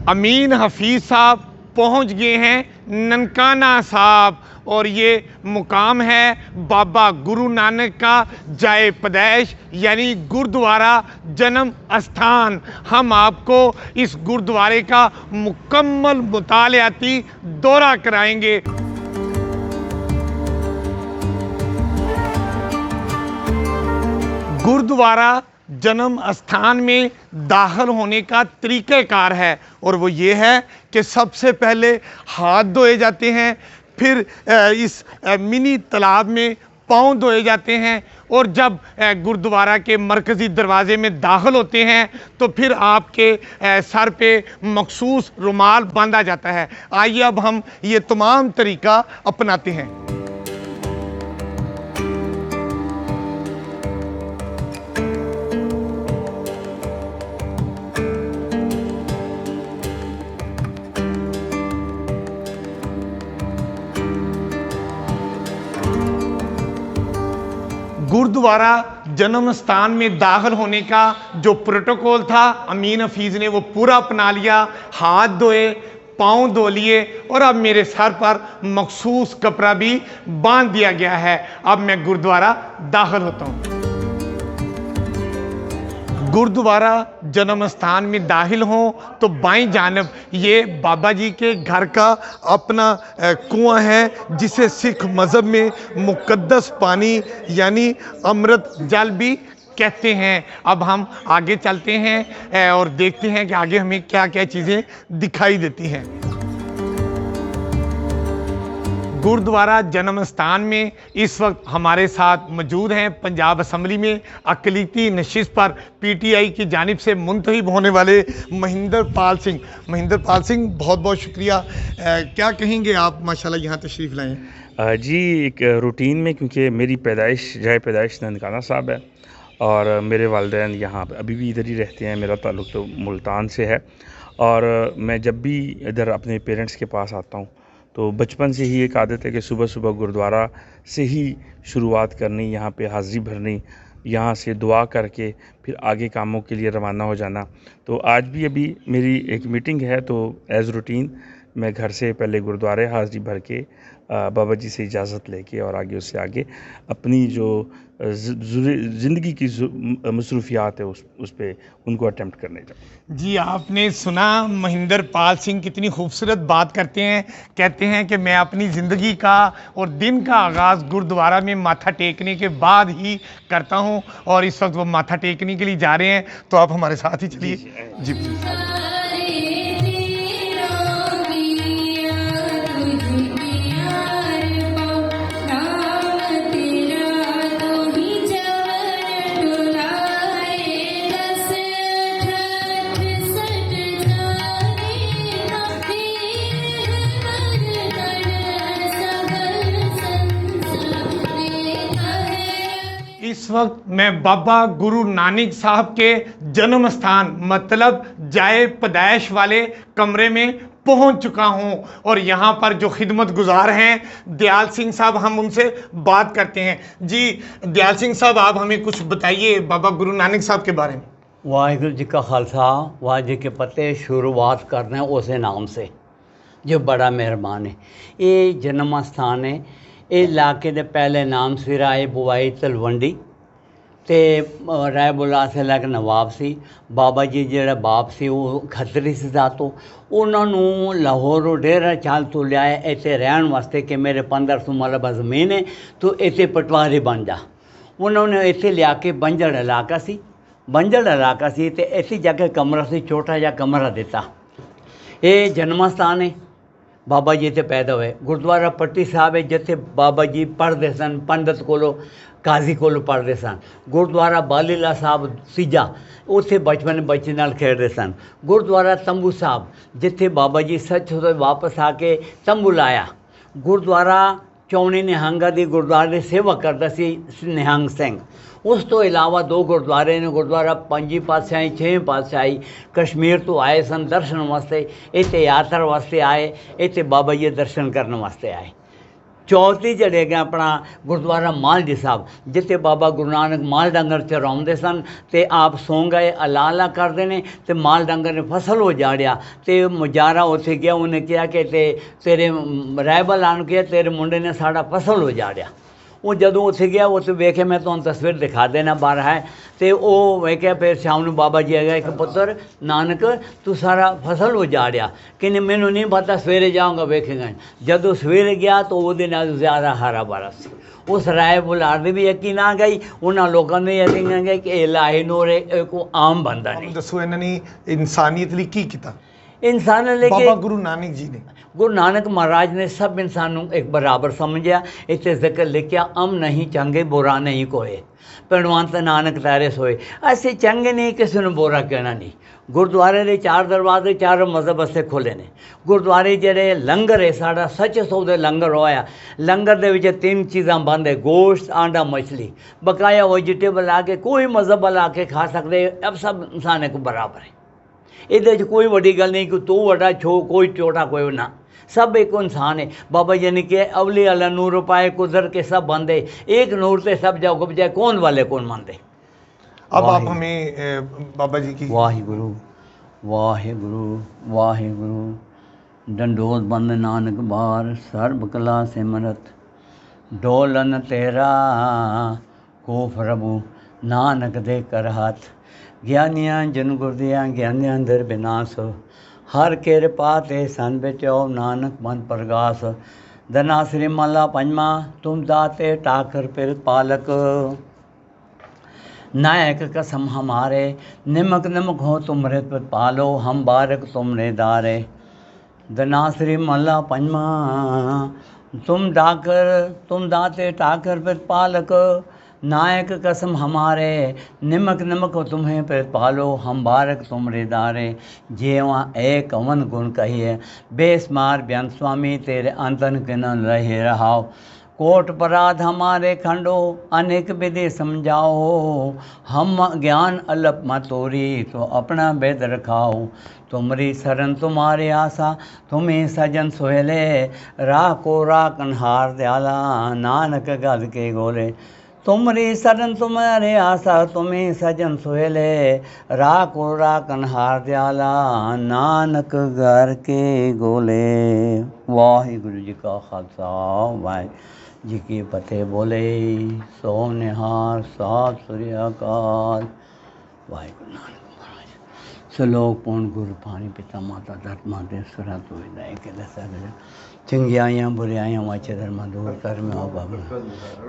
अमीन हफीज़ साहब पहुंच गए हैं ननकाना साहब और ये मुकाम है बाबा गुरु नानक का जाए पैदाइश यानी गुरुद्वारा जन्म स्थान। हम आपको इस गुरुद्वारे का मुकम्मल मुतालियाती दौरा कराएंगे। गुरुद्वारा जन्म स्थान में दाखिल होने का तरीक़ाकार है और वो ये है कि सबसे पहले हाथ धोए जाते हैं, फिर इस मिनी तालाब में पाँव धोए जाते हैं और जब गुरुद्वारा के मरकज़ी दरवाज़े में दाखिल होते हैं तो फिर आपके सर पे मखसूस रुमाल बांधा जाता है। आइए अब हम ये तमाम तरीक़ा अपनाते हैं। गुरुद्वारा जन्म स्थान में दाखिल होने का जो प्रोटोकॉल था अमीन हफीज़ ने वो पूरा अपना लिया। हाथ धोए, पाँव धो लिए और अब मेरे सर पर मखसूस कपड़ा भी बांध दिया गया है। अब मैं गुरुद्वारा दाखिल होता हूँ। गुरुद्वारा जन्म स्थान में दाखिल हों तो बाईं जानब ये बाबा जी के घर का अपना कुआं है जिसे सिख मज़हब में मुक़द्दस पानी यानी अमृत जल भी कहते हैं। अब हम आगे चलते हैं और देखते हैं कि आगे हमें क्या क्या चीज़ें दिखाई देती हैं। गुरुद्वारा जन्म स्थान में इस वक्त हमारे साथ मौजूद हैं पंजाब असम्बली में अक़लीती नशिस्त पर पीटीआई की जानिब से मुंतखब होने वाले महिंदर पाल सिंह। महिंदर पाल सिंह, बहुत बहुत शुक्रिया। क्या कहेंगे आप, माशाल्लाह यहाँ तशरीफ़ लाएँ। जी, एक रूटीन में, क्योंकि मेरी पैदाइश जाए पैदाइश ननकाना साहब है और मेरे वालिदैन यहाँ अभी भी इधर ही रहते हैं। मेरा ताल्लुक़ तो मुल्तान से है और मैं जब भी इधर अपने पेरेंट्स के पास आता हूँ तो बचपन से ही एक आदत है कि सुबह सुबह गुरुद्वारा से ही शुरुआत करनी, यहाँ पे हाज़िरी भरनी, यहाँ से दुआ करके फिर आगे कामों के लिए रवाना हो जाना। तो आज भी अभी मेरी एक मीटिंग है तो एज़ रूटीन मैं घर से पहले गुरुद्वारे हाज़िरी भर के बाबा जी से इजाज़त लेके और आगे उससे आगे अपनी जो ज़िंदगी की मसरूफ़ियात है उस पे उनको अटेम्प्ट करने जाऊँ। जी, आपने सुना महिंदर पाल सिंह कितनी खूबसूरत बात करते हैं। कहते हैं कि मैं अपनी ज़िंदगी का और दिन का आगाज़ गुरुद्वारा में माथा टेकने के बाद ही करता हूं और इस वक्त वो माथा टेकने के लिए जा रहे हैं, तो आप हमारे साथ ही चलिए। जी प्लीज़। इस वक्त मैं बाबा गुरु नानक साहब के जन्म स्थान मतलब जाए पैदाइश वाले कमरे में पहुंच चुका हूं और यहाँ पर जो खिदमत गुजार हैं दयाल सिंह साहब, हम उनसे बात करते हैं। जी दयाल सिंह साहब, आप हमें कुछ बताइए बाबा गुरु नानक साहब के बारे में। वाहिगुरू जी का खालसा वाहिगुरू जी के पते। शुरुआत करना है उस नाम से जो बड़ा मेहरबान है। ये जन्म स्थान है। ये इलाके के पहले नाम से राय बुआई तलवंडी ते राय बुला से लग नवाब सी। बाबा जी जेड़ा बाप सी वो खतरी से जातो उन्होंने लाहौरों डेरा चाल तो लिया इतने रहन वास्ते कि मेरे 1500 मरबा ज़मीन है तो इतने पटवारी बन जा। उन्होंने इतने लिया के बंजड़ इलाका सी तो ऐसी जगह कमरा से छोटा जा कमरा देता। ये जन्म स्थान है। बाबा जी ते पैदा हुए। गुरुद्वारा पट्टी साहब है जिथे बाबा जी पढ़ते सन, पंडित कोलों काजी कोलों पढ़ते सन। गुरुद्वारा बालीला साहब सीजा उत्थे बचपन बच्चे नाल खेडते सन। गुरुद्वारा तंबू साहब जिथे बाबा जी सच तो वापस आके तंबू लाया। गुरुद्वारा चौनी निहंगा दी गुरुद्वारे सेवा करता सी निहंग सिंह। उस तो इलावा दो गुरुद्वारे ने गुरुद्वारा पंजी पातशाही 6 पातशाही कश्मीर तो आए सन दर्शन वास्ते, इतने यात्रा वास्ते आए, इतने बाबा जी दर्शन करने वास्ते आए। ਚੌਥੀ ਜਿਹੜੇ ਹੈਗੇ ਆਪਣਾ ਗੁਰਦੁਆਰਾ ਮਾਲਜੀ ਸਾਹਿਬ, ਜਿੱਥੇ ਬਾਬਾ ਗੁਰੂ ਨਾਨਕ ਮਾਲ ਡੰਗਰ ਚਰਾਉਂਦੇ ਸਨ ਤੇ ਆਪ ਸੌਂ ਗਏ, ਅਲਾਲਾ ਕਰਦੇ ਨੇ ਤੇ ਮਾਲ ਡੰਗਰ ਨੇ ਫਸਲ ਉਜਾੜਿਆ ਤੇ ਮੁਜਾਰਾ ਉੱਥੇ ਗਿਆ, ਉਹਨੇ ਕਿਹਾ ਕਿ ਤੇਰੇ ਰਾਇਬਲ ਆਣ ਕੇ ਤੇਰੇ ਮੁੰਡੇ ਨੇ ਸਾਡਾ ਫਸਲ ਉਜਾੜਿਆ। ਉਹ ਜਦੋਂ ਉੱਥੇ ਗਿਆ ਉੱਥੇ ਵੇਖਿਆ, ਮੈਂ ਤੁਹਾਨੂੰ ਤਸਵੀਰ ਦਿਖਾ ਦੇਣਾ ਬਾਹਰ ਹੈ, ਤੇ ਉਹ ਵੇਖਿਆ ਫਿਰ ਸ਼ਾਮ ਨੂੰ ਬਾਬਾ ਜੀ ਆ ਗਿਆ ਕਿ ਪੁੱਤਰ ਨਾਨਕ ਤੂੰ ਸਾਰਾ ਫਸਲ ਉਜਾੜਿਆ, ਕਹਿੰਦੇ ਮੈਨੂੰ ਨਹੀਂ ਪਤਾ, ਸਵੇਰੇ ਜਾਊਂਗਾ ਵੇਖੇਗਾ। ਜਦੋਂ ਸਵੇਰੇ ਗਿਆ ਤਾਂ ਉਹਦੇ ਨਾਲ ਜ਼ਿਆਦਾ ਹਰਾ ਭਰਾ ਸੀ। ਉਸ ਰਾਏ ਬੁਲਾਰ ਦੇ ਵੀ ਯਕੀਨ ਆ ਗਈ, ਉਹਨਾਂ ਲੋਕਾਂ ਨੇ ਯਕੀਨ ਆ ਗਿਆ ਕਿ ਇਹ ਲਾਹੇ ਨੂਰ ਕੋ ਆਮ ਬੰਦਾ ਨਹੀਂ। ਦੱਸੋ ਇਹਨਾਂ ਨੇ ਇਨਸਾਨੀਅਤ ਲਈ ਕੀ ਕੀਤਾ? ਇਨਸਾਨ ਲੈ ਬਾਬਾ ਕੇ ਗੁਰੂ ਨਾਨਕ ਜੀ ਨੇ, ਗੁਰੂ ਨਾਨਕ ਮਹਾਰਾਜ ਨੇ ਸਭ ਇਨਸਾਨ ਨੂੰ ਇੱਕ ਬਰਾਬਰ ਸਮਝਿਆ। ਇੱਥੇ ਜ਼ਿਕਰ ਲਿਖਿਆ ਅਮ ਨਹੀਂ ਚੰਗੇ ਬੁਰਾ ਨਹੀਂ ਕੋਏ, ਭਗਵੰਤ ਨਾਨਕ ਤਾਰੇ ਸੋਏ। ਅਸੀਂ ਚੰਗੇ ਨਹੀਂ, ਕਿਸੇ ਨੂੰ ਬੁਰਾ ਕਹਿਣਾ ਨਹੀਂ। ਗੁਰਦੁਆਰੇ ਦੇ 4 ਦਰਵਾਜ਼ੇ 4 ਮਜ਼ਹਬ ਵਾਸਤੇ ਖੋਲ੍ਹੇ ਨੇ। ਗੁਰਦੁਆਰੇ ਜਿਹੜੇ ਲੰਗਰ ਹੈ ਸਾਡਾ ਸੱਚੇ ਸੌਦੇ ਲੰਗਰ ਹੋਇਆ, ਲੰਗਰ ਦੇ ਵਿੱਚ 3 ਚੀਜ਼ਾਂ ਬੰਦ ਹੈ, ਗੋਸ਼ਤ, ਆਂਡਾ, ਮਛਲੀ, ਬਕਾਇਆ ਵੈਜੀਟੇਬਲ ਆ ਕੇ ਕੋਈ ਮਜ਼ਹਬ ਵਾਲਾ ਆ ਕੇ ਖਾ ਸਕਦੇ, ਅਬ ਸਭ ਇਨਸਾਨ ਇੱਕ ਬਰਾਬਰ ਹੈ। ਇਹਦੇ 'ਚ ਕੋਈ ਵੱਡੀ ਗੱਲ ਨਹੀਂ ਕਿ ਤੂੰ ਵੱਡਾ ਛੋ ਕੋਈ ਛੋਟਾ ਕੋਈ ना, सब एक इंसान है। बाबा जी ने किया अवली अला नूर पाए कुदर के सब बंदे, एक नूर से सब जाओ गब जाए, कौन वाले कौन मानते। अब आप हमें बाबा जी की वाहिगुरु वाहिगुरु वाहिगुरु डंडोत बंद नानक बार सर्ब कला सिमरत, डोलन तेरा को प्रभु नानक दे कर हाथ, ਗਿਆਨੀਆਂ ਜਨ ਗੁਰਦਿਆਂ ਗਿਆਨੀਆਂ ਅੰਦਰ ਬਿਨਾਸ਼, ਹਰ ਕਿਰਪਾ ਤੇ ਸੰਨ ਬਚਾਓ ਨਾਨਕ ਮਨ ਪ੍ਰਗਾਸ। ਧਨਾਸਰੀ ਮਾਲਾ ਪੰਜਵਾਂ ਤੁਮ ਦਾਤੇ ਟਾਕਰ ਪਿਰ ਪਾਲਕ, नायक कसम हमारे निमक नमक हो तुमरे पालो, हम बारक तुमरे दारे। धनाश्री मल्ला पंजमा तुम दाते टाकर पिर पालक, नायक कसम हमारे निमक नमक हो तुम्हें पर पालो, हम बारक तुमरे दारे। जेवा एक अवन गुण कहिए बेसमार बेअंत स्वामी, तेरे अंतन किन रहे रहाओ। कोट पराध हमारे खंडो अनेक विधि समझाओ, हम ज्ञान अलप मतोरी तो अपना भेद रखाओ। तुमरी शरण तुम्हारे आशा तुम्हें सजन सोहेले, राह को राह कन्हार दयाला नानक गद के गोले। तुमरी शरण तुम्हारे आशा तुम्हें सजन सोहेले, राह को राह कन्हार दयाला नानक घर के गोले। वाहिगुरु जी का खालसा वाहिगुरु जी की फतेह। बोले सो निहार सात श्री अकाल। वाहिगुरु नानक महाराज। सलोक पूर्ण गुरु पानी पिता माता धर्मा दे सुरा तो विदाई के दसा चंगियाइयाँ बुराइयाँ वाचे धर्मा दूर कर में हो बाबा,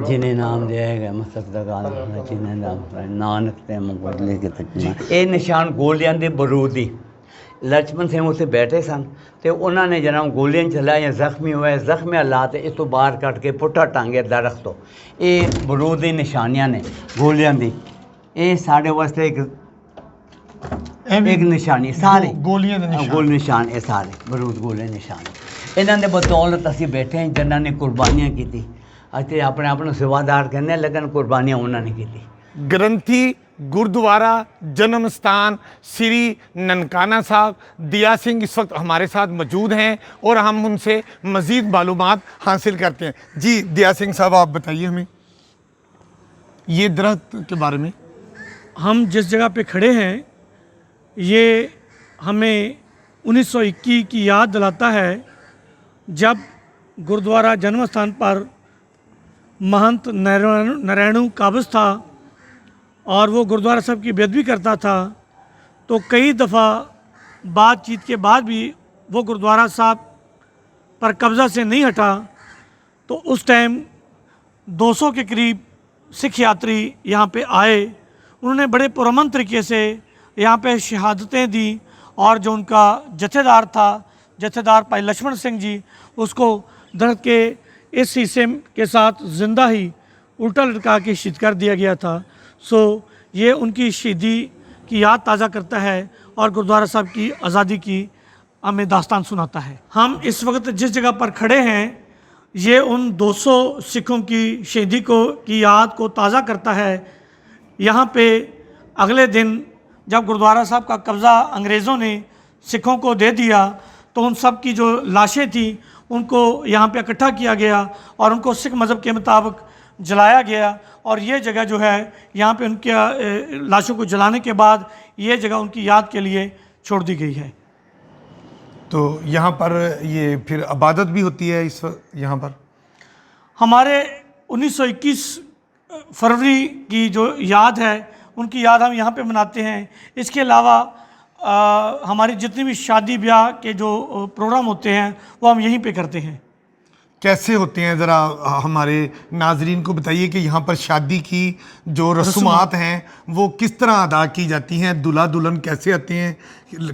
जिन्हें नाम दिया गया मस्तक दगाल, जिन्हें नाम नानक ते मुकबले के तक। ये निशान गोलियां दे बरूदी लक्ष्मण सिंह उत्थे बैठे सन तो उन्होंने जनाब गोलियां चलाया, जख्मी हुए, जख्मी हालात इस तो बाहर कट के पुट्ठा टांगे दरख्त तो। ये बरूद दी निशानियां ने गोलियां दी, ये साढ़े वास्ते एक निशानी सारे गोलियां दे गोल निशान, ये सारे बरूद गोले निशान। इन्हों ने बदौलत असी बैठे हैं जिन्होंने कुर्बानियाँ की। अति अपने आप को सेवादार कहने, लेकिन कुर्बानियाँ उन्होंने की। ग्रंथी गुरुद्वारा जन्म स्थान श्री ननकाना साहब दिया सिंह इस वक्त हमारे साथ मौजूद हैं और हम उनसे मज़ीद मालूमात हासिल करते हैं। जी दिया सिंह साहब आप बताइए हमें ये दरख्त के बारे में। हम जिस जगह पे खड़े हैं ये हमें 1921 की याद दिलाता है, जब गुरुद्वारा जन्म स्थान पर महंत नारायणु काबिज था और वो गुरुद्वारा साहब की बेदबी करता था, तो कई दफ़ा बातचीत के बाद भी वो गुरुद्वारा साहब पर कब्ज़ा से नहीं हटा। तो उस टाइम 200 के करीब सिख यात्री यहाँ पे आए, उन्होंने बड़े पुरअमन तरीके से यहाँ पे शहादतें दी और जो उनका जथेदार था, जथेदार भाई लक्ष्मण सिंह जी, उसको दरख्त के इस हिस्से के साथ ज़िंदा ही उल्टा लटका के शहीद कर दिया गया था। सो ये उनकी शहीदी की याद ताज़ा करता है और गुरुद्वारा साहब की आज़ादी की हमें दास्तान सुनाता है। हम इस वक्त जिस जगह पर खड़े हैं ये उन 200 सिखों की शहीदी की याद को ताज़ा करता है। यहाँ पे अगले दिन जब गुरुद्वारा साहब का कब्ज़ा अंग्रेज़ों ने सिखों को दे दिया तो तो उन सब की जो लाशें थी उनको यहाँ पे इकट्ठा किया गया और उनको सिख मज़हब के मुताबिक जलाया गया। और ये जगह जो है यहाँ पे उनके लाशों को जलाने के बाद ये जगह उनकी याद के लिए छोड़ दी गई है। तो यहाँ पर ये फिर इबादत भी होती है इस वक्त यहाँ पर? हमारे 1921 फरवरी की जो याद है उनकी याद हम यहाँ पे मनाते हैं। इसके अलावा हमारी जितनी भी शादी ब्याह के जो प्रोग्राम होते हैं वो हम यहीं पे करते हैं। कैसे होते हैं ज़रा हमारे नाजरीन को बताइए कि यहाँ पर शादी की जो रस्मात हैं वो किस तरह अदा की जाती हैं? दूल्हा दुल्हन कैसे आते हैं,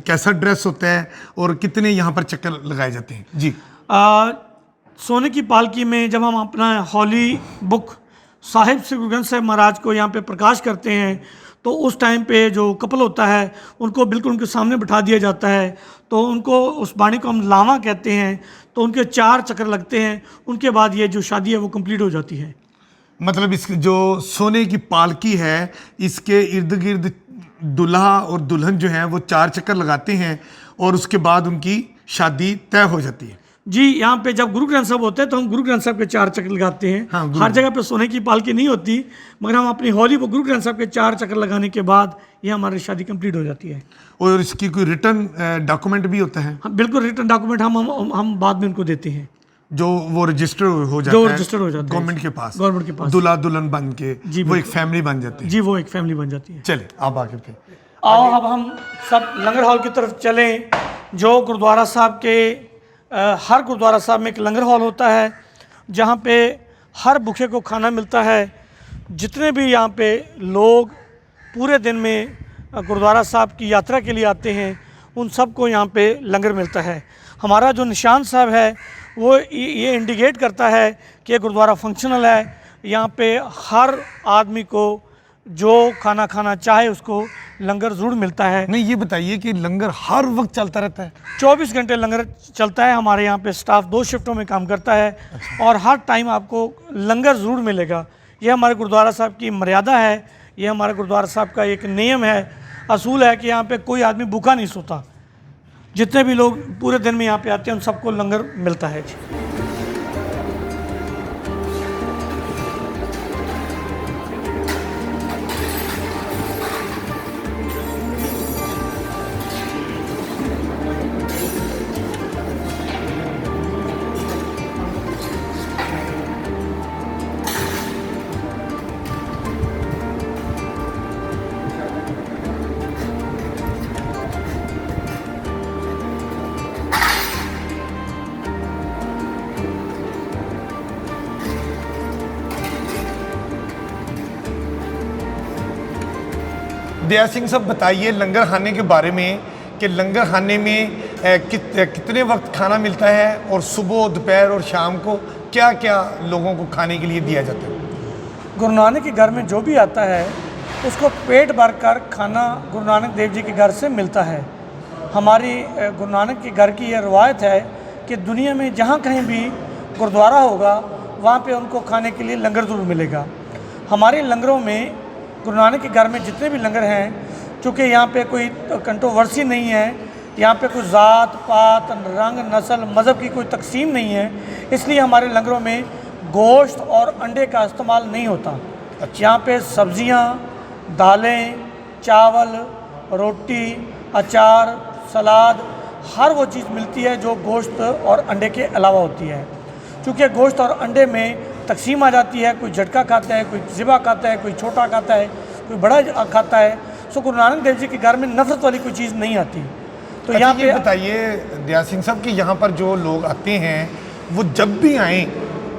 कैसा ड्रेस होता है और कितने यहाँ पर चक्कर लगाए जाते हैं? जी। सोने की पालकी में जब हम अपना हॉली बुक साहिब श्री गुरु ग्रंथ साहिब महाराज को यहाँ पे प्रकाश करते हैं तो उस टाइम पे जो कपल होता है उनको बिल्कुल उनके सामने बिठा दिया जाता है। तो उनको उस बाणी को हम लावा कहते हैं। तो उनके 4 चक्कर लगते हैं, उनके बाद ये जो शादी है वो कंप्लीट हो जाती है। मतलब इस जो सोने की पालकी है इसके इर्द गिर्द दूल्हा और दुल्हन जो है वो 4 चक्कर लगाते हैं और उसके बाद उनकी शादी तय हो जाती है। जी, यहाँ पे जब गुरु ग्रंथ साहब होते हैं तो हम गुरु ग्रंथ साहब के 4 चक्कर लगाते हैं। हाँ, हर जगह पे सोने की पालकी नहीं होती, मगर हम अपनी हॉली वो गुरु ग्रंथ साहब के 4 चक्कर लगाने के बाद ये हमारी शादी कंप्लीट हो जाती है। और इसकी कोई रिटर्न डॉक्यूमेंट भी होता है? हाँ, बिल्कुल रिटर्न डॉक्यूमेंट हम बाद में उनको देते हैं, जो वो रजिस्टर हो जाता जो है रजिस्टर हो जाता है गवर्नमेंट के पास जी, दूल्हा दुल्हन बन के जी, वो एक फैमिली बन जाती है। जी, वो एक फैमिली बन जाती है। चले आप आगे पे आओ अब हम सब लंगर हॉल की तरफ चलें। जो गुरुद्वारा साहब के हर गुरुद्वारा साहब में एक लंगर हॉल होता है जहाँ पे हर भूखे को खाना मिलता है। जितने भी यहाँ पे लोग पूरे दिन में गुरुद्वारा साहब की यात्रा के लिए आते हैं उन सबको यहाँ पे लंगर मिलता है। हमारा जो निशान साहब है वो ये इंडिकेट करता है कि गुरुद्वारा फंक्शनल है। यहाँ पे हर आदमी को जो खाना खाना चाहे उसको लंगर ज़रूर मिलता है। नहीं, ये बताइए कि लंगर हर वक्त चलता रहता है? 24 घंटे लंगर चलता है। हमारे यहाँ पे स्टाफ 2 शिफ्टों में काम करता है और हर टाइम आपको लंगर ज़रूर मिलेगा। ये हमारे गुरुद्वारा साहब की मर्यादा है, ये हमारे गुरुद्वारा साहब का एक नियम है, असूल है कि यहाँ पे कोई आदमी भूखा नहीं सोता। जितने भी लोग पूरे दिन में यहाँ पे आते हैं उन सबको लंगर मिलता है। दया सिंह साहब बताइए लंगर खाने के बारे में कि लंगर खाने में कितने वक्त खाना मिलता है और सुबह दोपहर और शाम को क्या क्या लोगों को खाने के लिए दिया जाता है? गुरु नानक के घर में जो भी आता है उसको पेट भर कर खाना गुरु नानक देव जी के घर से मिलता है। हमारी गुरु नानक के घर की यह रवायत है कि दुनिया में जहाँ कहीं भी गुरुद्वारा होगा वहाँ पे उनको खाने के लिए लंगर ज़रूर मिलेगा। हमारे लंगरों में गुरु नानक के घर में जितने भी लंगर हैं, चूँकि यहाँ पे कोई कंट्रोवर्सी नहीं है, यहाँ पे कोई ज़ात पात रंग नस्ल मज़हब की कोई तकसीम नहीं है, इसलिए हमारे लंगरों में गोश्त और अंडे का इस्तेमाल नहीं होता। यहाँ पे सब्ज़ियाँ, दालें, चावल, रोटी, अचार, सलाद, हर वो चीज़ मिलती है जो गोश्त और अंडे के अलावा होती है। चूँकि गोश्त और अंडे में तकसीम आ जाती है, कोई झटका खाता है, कोई ज़िबा खाता है, कोई छोटा खाता है, कोई बड़ा खाता है। सो गुरु नानक देव जी के घर में नफरत वाली कोई चीज़ नहीं आती। तो अच्छा, यहाँ पे बताइए दया सिंह साहब कि यहाँ पर जो लोग आते हैं वो जब भी आएँ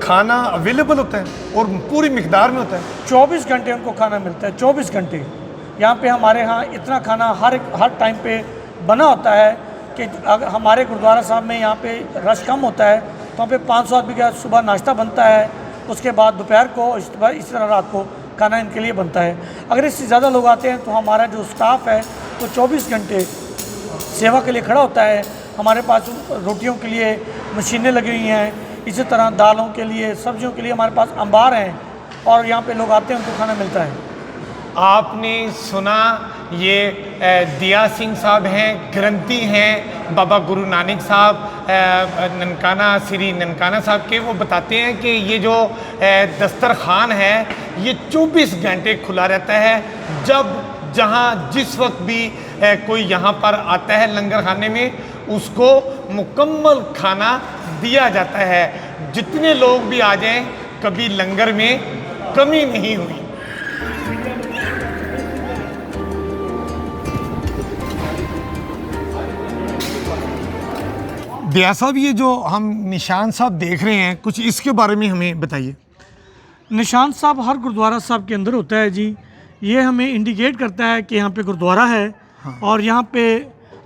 खाना अवेलेबल होता है और पूरी मिकदार में होता है? 24 घंटे उनको खाना मिलता है। 24 घंटे यहाँ पे हमारे यहाँ इतना खाना हर टाइम पे बना होता है कि अगर हमारे गुरुद्वारा साहब में यहाँ पे रश कम होता है तो वहाँ पे 500 आदमी का सुबह नाश्ता बनता है, उसके बाद दोपहर को इस तरह रात को खाना इनके लिए बनता है। अगर इससे ज़्यादा लोग आते हैं तो हमारा जो स्टाफ है वो 24 घंटे सेवा के लिए खड़ा होता है। हमारे पास रोटियों के लिए मशीनें लगी हुई हैं, इसी तरह दालों के लिए, सब्जियों के लिए हमारे पास अंबार हैं और यहाँ पे लोग आते हैं उनको खाना मिलता है। आपने सुना ये दिया सिंह साहब हैं, ग्रंथी हैं बाबा गुरु नानक साहब ननकाना श्री ननकाना साहब के। वो बताते हैं कि ये जो दस्तरखान है ये 24 घंटे खुला रहता है। जब जहाँ जिस वक्त भी कोई यहाँ पर आता है लंगर खाने में, उसको मुकम्मल खाना दिया जाता है। जितने लोग भी आ जाएं, कभी लंगर में कमी नहीं हुई। दिया साहब, ये जो हम निशान साहब देख रहे हैं, कुछ इसके बारे में हमें बताइए। निशान साहब हर गुरुद्वारा साहब के अंदर होता है जी। ये हमें इंडिकेट करता है कि यहाँ पे गुरुद्वारा है। हाँ। और यहाँ पे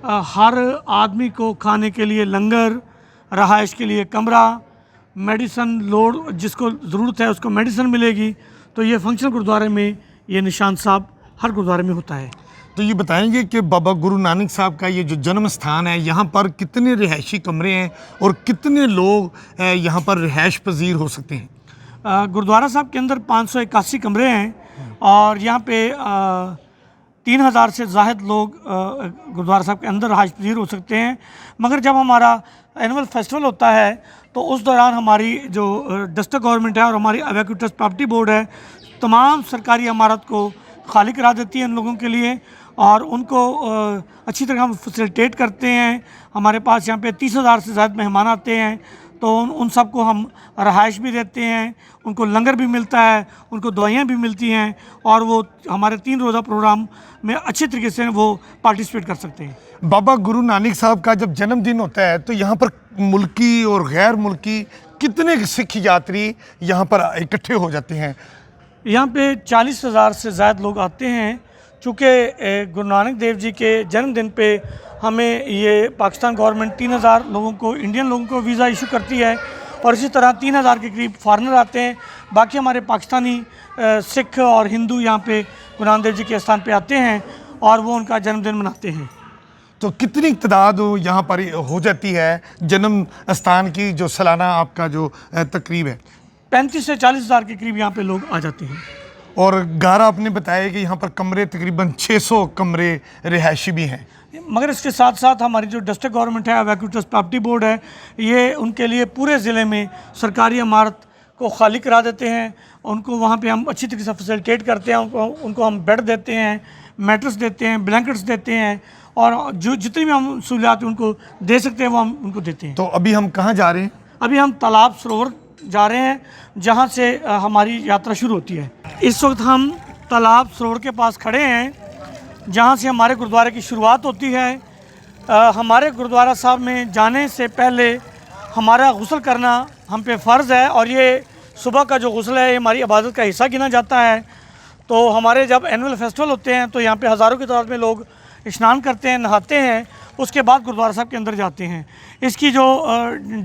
हर आदमी को खाने के लिए लंगर, रहाइश के लिए कमरा, मेडिसन लोड जिसको ज़रूरत है उसको मेडिसन मिलेगी। तो ये फंक्शन गुरुद्वारे में ये निशान साहब हर गुरुद्वारे में होता है। तो ये बताएंगे कि बाबा गुरु नानक साहब का ये जो जन्म स्थान है, यहाँ पर कितने रिहायशी कमरे हैं और कितने लोग यहाँ पर रिहायश पजीर हो सकते हैं? गुरुद्वारा साहब के अंदर 581 कमरे हैं और यहाँ पे 3000 से ज़ायद लोग गुरुद्वारा साहब के अंदर रिहायश पजीर हो सकते हैं। मगर जब हमारा एनुअल फेस्टिवल होता है तो उस दौरान हमारी जो डिस्ट्रिक्ट गवर्नमेंट है और हमारी अवैक्यू ट्रस्ट प्रॉपर्टी बोर्ड है, तमाम सरकारी इमारत को खाली करा देती है इन लोगों के लिए और उनको अच्छी तरह हम फैसिलिटेट करते हैं। हमारे पास यहाँ पे 30,000 से ज़्यादा मेहमान आते हैं, तो उन सबको हम रहाइश भी देते हैं, उनको लंगर भी मिलता है, उनको दवाइयाँ भी मिलती हैं और वो हमारे 3 रोज़ा प्रोग्राम में अच्छे तरीके से वो पार्टिसिपेट कर सकते हैं। बाबा गुरु नानक साहब का जब जन्मदिन होता है तो यहाँ पर मुल्की और गैर मुल्की कितने सिख यात्री यहाँ पर इकट्ठे हो जाते हैं? यहाँ पे 40,000 से ज़्यादा लोग आते हैं। चूँकि गुरु नानक देव जी के जन्मदिन पे हमें ये पाकिस्तान गवर्नमेंट 3,000 लोगों को, इंडियन लोगों को वीज़ा इशू करती है और इसी तरह 3,000 के करीब फॉरेनर आते हैं। बाकी हमारे पाकिस्तानी सिख और हिंदू यहाँ पे गुरु नानक देव जी के स्थान पे आते हैं और वो उनका जन्मदिन मनाते हैं। तो कितनी तादाद यहाँ पर हो जाती है जन्म स्थान की, जो सालाना आपका जो तकरीब है? 35 से 40,000 के करीब यहाँ पे लोग आ जाते हैं। और घर आपने बताया कि यहाँ पर कमरे तकरीबन 600 कमरे रिहायशी भी हैं। मगर इसके साथ साथ हमारी जो डिस्ट्रिक्ट गवर्नमेंट है, अवैक्यू ट्रस्ट प्रॉपर्टी बोर्ड है, ये उनके लिए पूरे ज़िले में सरकारी इमारत को खाली करा देते हैं। उनको वहाँ पे हम अच्छी तरीके से फैसिलिटेट करते हैं। उनको हम बेड देते हैं, मैट्रेस देते हैं, ब्लैंकेट्स देते हैं और जो जितनी भी हम सहूलियात उनको दे सकते हैं वो हम उनको देते हैं। तो अभी हम कहाँ जा रहे हैं? अभी हम तालाब सरोवर जा रहे हैं, जहाँ से हमारी यात्रा शुरू होती है। इस वक्त हम तालाब सरोवर के पास खड़े हैं, जहाँ से हमारे गुरुद्वारे की शुरुआत होती है। हमारे गुरुद्वारा साहब में जाने से पहले हमारा गुस्ल करना हम पे फ़र्ज़ है और ये सुबह का जो गुस्ल है ये हमारी इबादत का हिस्सा गिना जाता है। तो हमारे जब एनुअल फेस्टिवल होते हैं तो यहाँ पे हज़ारों की तादाद में लोग स्नान करते हैं, नहाते हैं, उसके बाद गुरुद्वारा साहब के अंदर जाते हैं। इसकी जो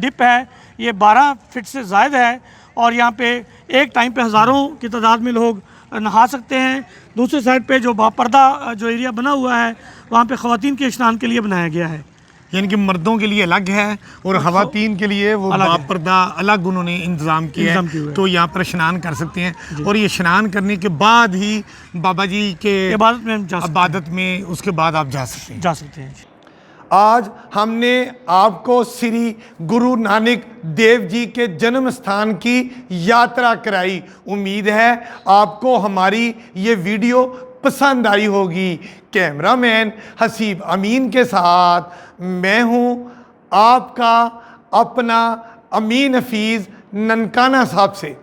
डिप है ये 12 फीट से ज़ायद है और यहाँ पे एक टाइम पे हज़ारों की तादाद में लोग नहा सकते हैं। दूसरी साइड पे जो बापर्दा जो एरिया बना हुआ है वहाँ पे ख़वातीन के स्नान के लिए बनाया गया है। यानी कि मर्दों के लिए अलग है और ख़वातीन के लिए वो बापर्दा अलग उन्होंने इंतज़ाम किया है। तो यहाँ पर स्नान कर सकते हैं और ये स्नान करने के बाद ही बाबा जी के इबादत में उसके बाद आप जा सकते हैं। आज हमने आपको श्री गुरु नानक देव जी के जन्म स्थान की यात्रा कराई। उम्मीद है आपको हमारी ये वीडियो पसंद आई होगी। कैमरामैन हसीब अमीन के साथ मैं हूँ आपका अपना अमीन हफीज़ ननकाना साहब से।